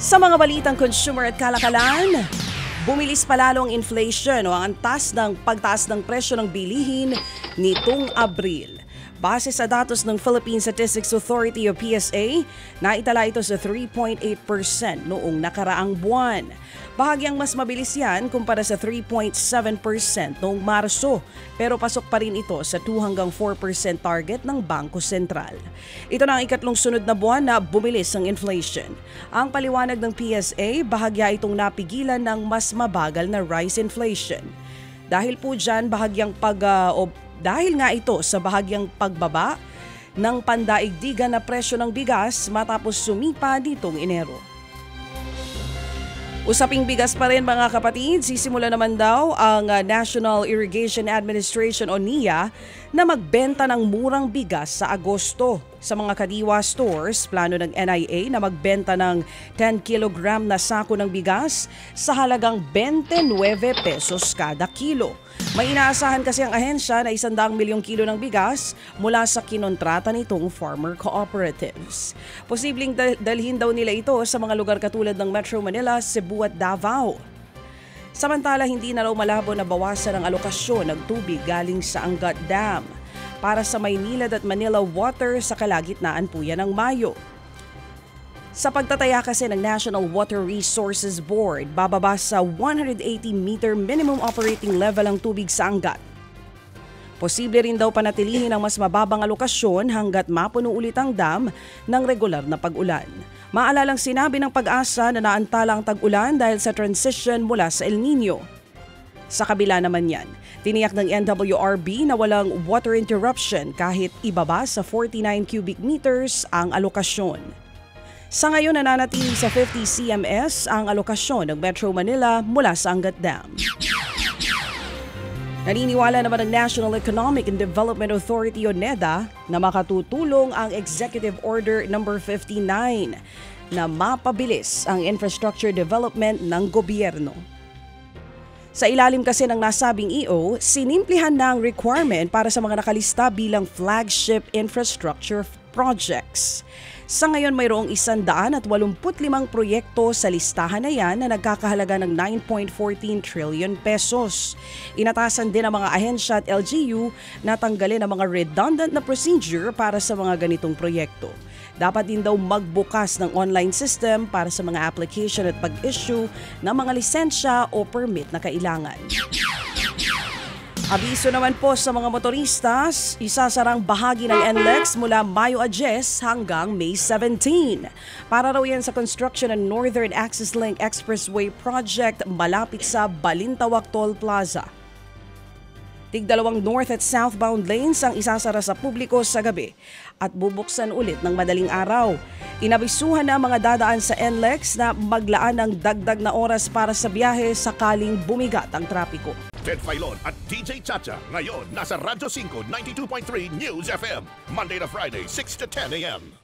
Sa mga balitang consumer at kalakalan, bumilis palalo ang inflation o ang pagtaas ng presyo ng bilihin nitong Abril. Base sa datos ng Philippine Statistics Authority o PSA, naitala ito sa 3.8% noong nakaraang buwan. Bahagyang mas mabilis yan kumpara sa 3.7% noong Marso, pero pasok pa rin ito sa 2 hanggang 4% target ng Bangko Sentral. Ito na ang ikatlong sunod na buwan na bumilis ang inflation. Ang paliwanag ng PSA, bahagya itong napigilan ng mas mabagal na rise inflation. Dahil po dyan, dahil nga ito sa bahagyang pagbaba ng pandaigdigan na presyo ng bigas matapos sumipa nitong Enero. Usaping bigas pa rin mga kapatid, sisimula naman daw ang National Irrigation Administration o NIA na magbenta ng murang bigas sa Agosto. Sa mga kadiwa stores, plano ng NIA na magbenta ng 10 kilogram na sako ng bigas sa halagang 29 pesos kada kilo. May inaasahan kasi ang ahensya na 100 milyong kilo ng bigas mula sa kinontrata nitong farmer cooperatives. Posibleng dalhin daw nila ito sa mga lugar katulad ng Metro Manila, Cebu at Davao. Samantala, hindi na raw malabo na bawasan ang alokasyon ng tubig galing sa Angat Dam para sa Maynilad at Manila Water sa kalagitnaan po yan ng Mayo. Sa pagtataya kasi ng National Water Resources Board, bababa sa 180-meter minimum operating level ang tubig sa Angat. Posible rin daw panatilihin ang mas mababang alokasyon hanggat mapuno ulit ang dam ng regular na pag-ulan. Maalalang sinabi ng Pag-asa na naantala ang tag-ulan dahil sa transition mula sa El Nino. Sa kabila naman yan, tiniyak ng NWRB na walang water interruption kahit ibaba sa 49 cubic meters ang alokasyon. Sa ngayon, nananatili sa 50 CMS ang alokasyon ng Metro Manila mula sa Angat Dam. Naniniwala naman ng National Economic and Development Authority o NEDA na makatutulong ang Executive Order No. 59 na mapabilis ang infrastructure development ng gobyerno. Sa ilalim kasi ng nasabing EO, sinimplihan na ang requirement para sa mga nakalista bilang flagship infrastructure projects. Sa ngayon, mayroong 185 proyekto sa listahan na yan na nagkakahalaga ng 9.14 trillion pesos. Inatasan din ang mga ahensya at LGU na tanggalin ang mga redundant na procedure para sa mga ganitong proyekto. Dapat din daw magbukas ng online system para sa mga application at pag-issue ng mga lisensya o permit na kailangan. Abiso naman po sa mga motoristas, isasarang bahagi ng NLEX mula Mayo 10 hanggang May 17. Para raw yan sa construction ng Northern Access Link Expressway Project malapit sa Balintawak Toll Plaza. Tig-dalawang north at southbound lanes ang isasara sa publiko sa gabi at bubuksan ulit ng madaling araw. Inabisuhan na mga dadaan sa NLEX na maglaan ng dagdag na oras para sa biyahe sakaling bumigat ang trapiko. Ted Filon at DJ Chacha ngayon nasa Radyo 5 92.3 News FM Monday to Friday 6 to 10 a.m.